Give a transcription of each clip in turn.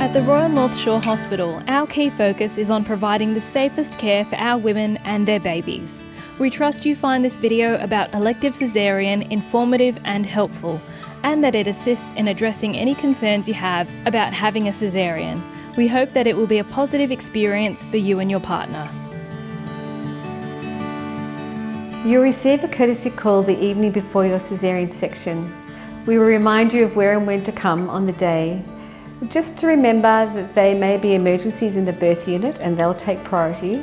At the Royal North Shore Hospital, our key focus is on providing the safest care for our women and their babies. We trust you find this video about elective caesarean informative and helpful, and that it assists in addressing any concerns you have about having a caesarean. We hope that it will be a positive experience for you and your partner. You'll receive a courtesy call the evening before your caesarean section. We will remind you of where and when to come on the day. Just to remember that there may be emergencies in the birth unit and they'll take priority.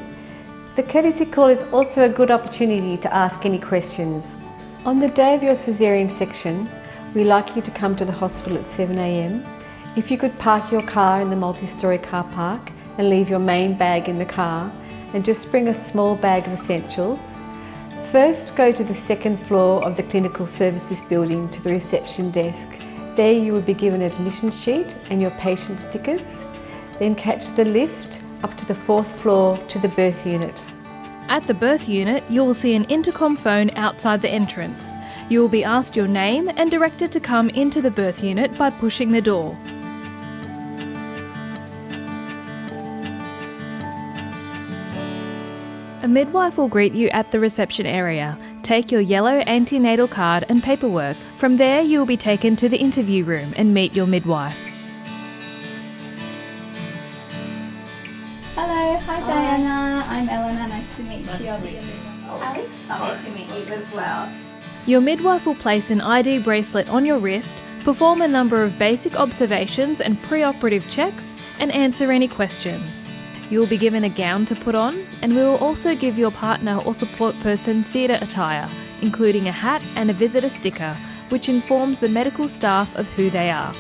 The courtesy call is also a good opportunity to ask any questions. On the day of your caesarean section, we'd like you to come to the hospital at 7 a.m. If you could park your car in the multi-storey car park and leave your main bag in the car and just bring a small bag of essentials. First, go to the second floor of the clinical services building to the reception desk. There you will be given an admission sheet and your patient stickers. Then catch the lift up to the 4th floor to the birth unit. At the birth unit, you will see an intercom phone outside the entrance. You will be asked your name and directed to come into the birth unit by pushing the door. A midwife will greet you at the reception area. Take your yellow antenatal card and paperwork. From there, you will be taken to the interview room and meet your midwife. Hello, hi Diana. I'm Eleanor. Nice to meet you. Alex, lovely to meet you as well. Your midwife will place an ID bracelet on your wrist, perform a number of basic observations and pre-operative checks, and answer any questions. You will be given a gown to put on, and we will also give your partner or support person theatre attire, including a hat and a visitor sticker, which informs the medical staff of who they are.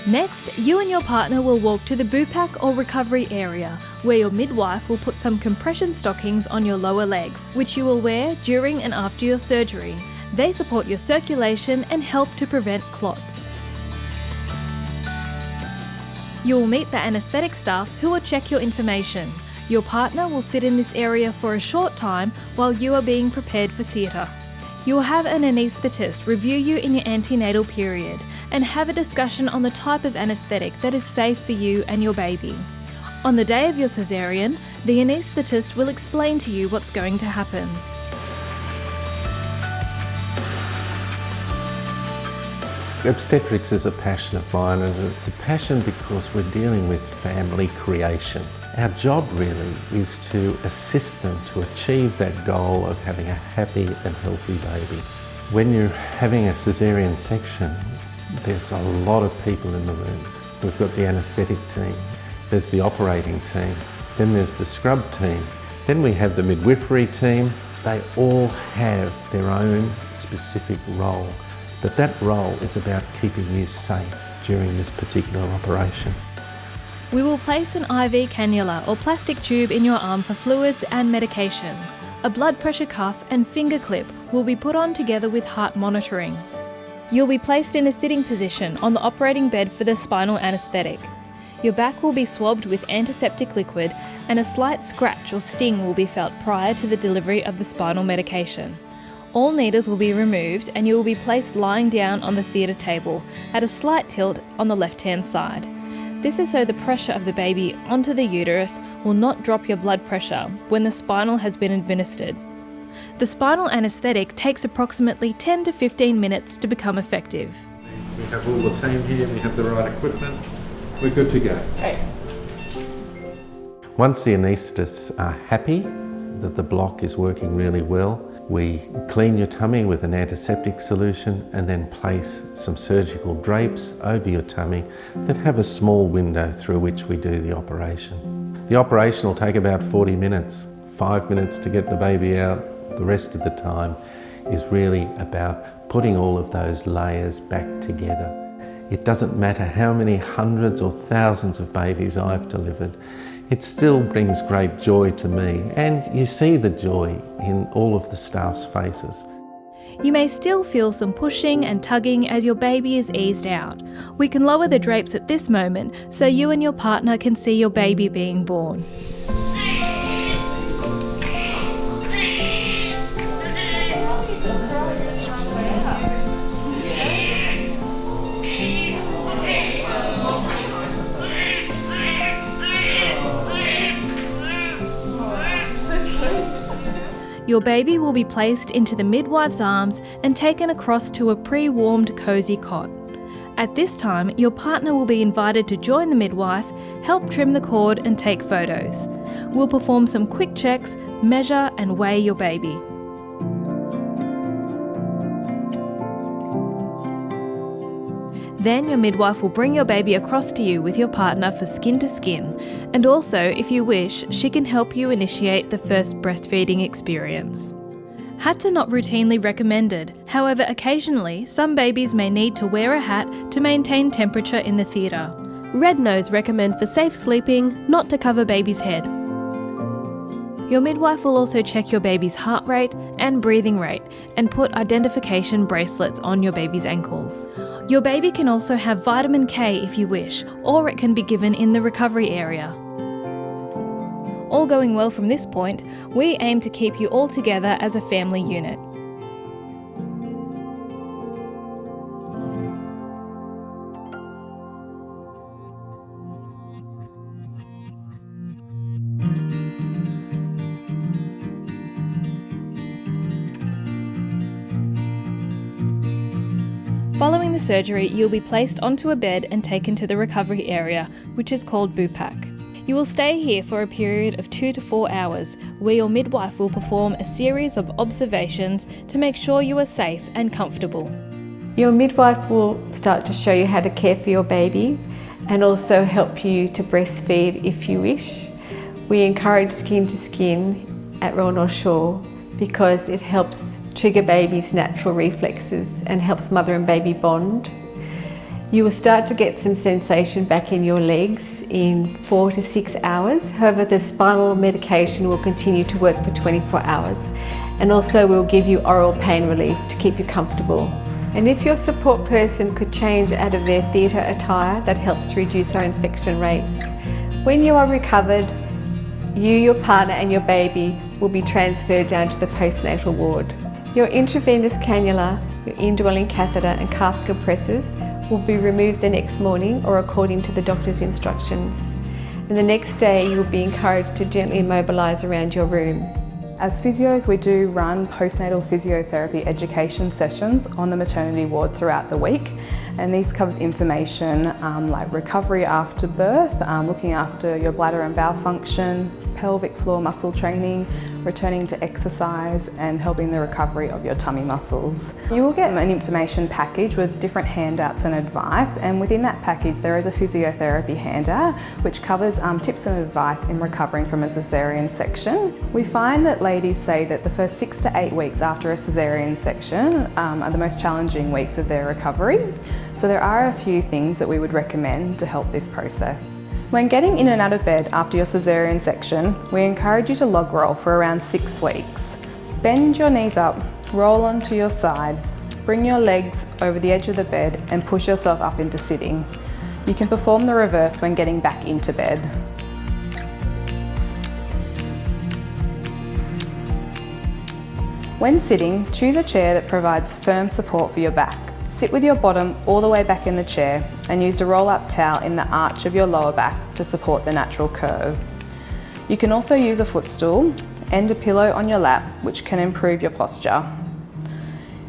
Next, you and your partner will walk to the bupac or recovery area, where your midwife will put some compression stockings on your lower legs, which you will wear during and after your surgery. They support your circulation and help to prevent clots. You will meet the anaesthetic staff who will check your information. Your partner will sit in this area for a short time while you are being prepared for theatre. You will have an anaesthetist review you in your antenatal period and have a discussion on the type of anaesthetic that is safe for you and your baby. On the day of your caesarean, the anaesthetist will explain to you what's going to happen. Obstetrics is a passion of mine, and it's a passion because we're dealing with family creation. Our job really is to assist them to achieve that goal of having a happy and healthy baby. When you're having a caesarean section, there's a lot of people in the room. We've got the anaesthetic team, there's the operating team, then there's the scrub team, then we have the midwifery team. They all have their own specific role. But that role is about keeping you safe during this particular operation. We will place an IV cannula or plastic tube in your arm for fluids and medications. A blood pressure cuff and finger clip will be put on together with heart monitoring. You'll be placed in a sitting position on the operating bed for the spinal anaesthetic. Your back will be swabbed with antiseptic liquid and a slight scratch or sting will be felt prior to the delivery of the spinal medication. All needles will be removed and you will be placed lying down on the theatre table at a slight tilt on the left-hand side. This is so the pressure of the baby onto the uterus will not drop your blood pressure when the spinal has been administered. The spinal anaesthetic takes approximately 10 to 15 minutes to become effective. We have all the team here, we have the right equipment, we're good to go. Great. Once the anaesthetists are happy that the block is working really well, we clean your tummy with an antiseptic solution and then place some surgical drapes over your tummy that have a small window through which we do the operation. The operation will take about 40 minutes, 5 minutes to get the baby out. The rest of the time is really about putting all of those layers back together. It doesn't matter how many hundreds or thousands of babies I've delivered, it still brings great joy to me, and you see the joy in all of the staff's faces. You may still feel some pushing and tugging as your baby is eased out. We can lower the drapes at this moment so you and your partner can see your baby being born. Your baby will be placed into the midwife's arms and taken across to a pre-warmed cosy cot. At this time, your partner will be invited to join the midwife, help trim the cord and take photos. We'll perform some quick checks, measure and weigh your baby. Then your midwife will bring your baby across to you with your partner for skin to skin, and also, if you wish, she can help you initiate the first breastfeeding experience. Hats are not routinely recommended, however occasionally some babies may need to wear a hat to maintain temperature in the theatre. Red Nose recommend for safe sleeping, not to cover baby's head. Your midwife will also check your baby's heart rate and breathing rate and put identification bracelets on your baby's ankles. Your baby can also have vitamin K if you wish, or it can be given in the recovery area. All going well from this point, we aim to keep you all together as a family unit. Following the surgery, you'll be placed onto a bed and taken to the recovery area, which is called BUPAC. You will stay here for a period of 2 to 4 hours, where your midwife will perform a series of observations to make sure you are safe and comfortable. Your midwife will start to show you how to care for your baby and also help you to breastfeed if you wish. We encourage skin to skin at Royal North Shore because it helps trigger baby's natural reflexes and helps mother and baby bond. You will start to get some sensation back in your legs in 4 to 6 hours. However, the spinal medication will continue to work for 24 hours. And also we'll give you oral pain relief to keep you comfortable. And if your support person could change out of their theatre attire, that helps reduce our infection rates. When you are recovered, you, your partner and your baby will be transferred down to the postnatal ward. Your intravenous cannula, your indwelling catheter and calf compresses will be removed the next morning or according to the doctor's instructions. And the next day you will be encouraged to gently immobilise around your room. As physios, we do run postnatal physiotherapy education sessions on the maternity ward throughout the week, and these covers information like recovery after birth, looking after your bladder and bowel function, pelvic floor muscle training, returning to exercise and helping the recovery of your tummy muscles. You will get an information package with different handouts and advice, and within that package there is a physiotherapy handout which covers tips and advice in recovering from a caesarean section. We find that ladies say that the first 6 to 8 weeks after a caesarean section are the most challenging weeks of their recovery. So there are a few things that we would recommend to help this process. When getting in and out of bed after your caesarean section, we encourage you to log roll for around 6 weeks. Bend your knees up, roll onto your side, bring your legs over the edge of the bed and push yourself up into sitting. You can perform the reverse when getting back into bed. When sitting, choose a chair that provides firm support for your back. Sit with your bottom all the way back in the chair and use a roll-up towel in the arch of your lower back to support the natural curve. You can also use a footstool and a pillow on your lap, which can improve your posture.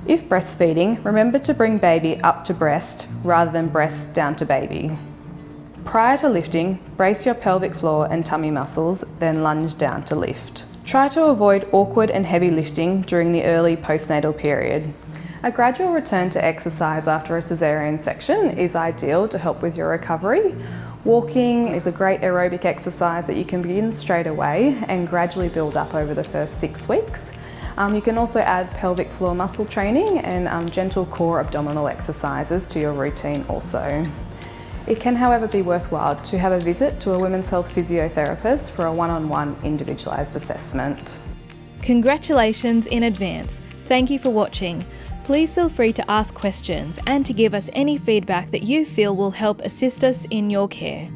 If breastfeeding, remember to bring baby up to breast rather than breast down to baby. Prior to lifting, brace your pelvic floor and tummy muscles, then lunge down to lift. Try to avoid awkward and heavy lifting during the early postnatal period. A gradual return to exercise after a caesarean section is ideal to help with your recovery. Walking is a great aerobic exercise that you can begin straight away and gradually build up over the first 6 weeks. You can also add pelvic floor muscle training and gentle core abdominal exercises to your routine also. It can, however, be worthwhile to have a visit to a women's health physiotherapist for a one-on-one individualised assessment. Congratulations in advance. Thank you for watching. Please feel free to ask questions and to give us any feedback that you feel will help assist us in your care.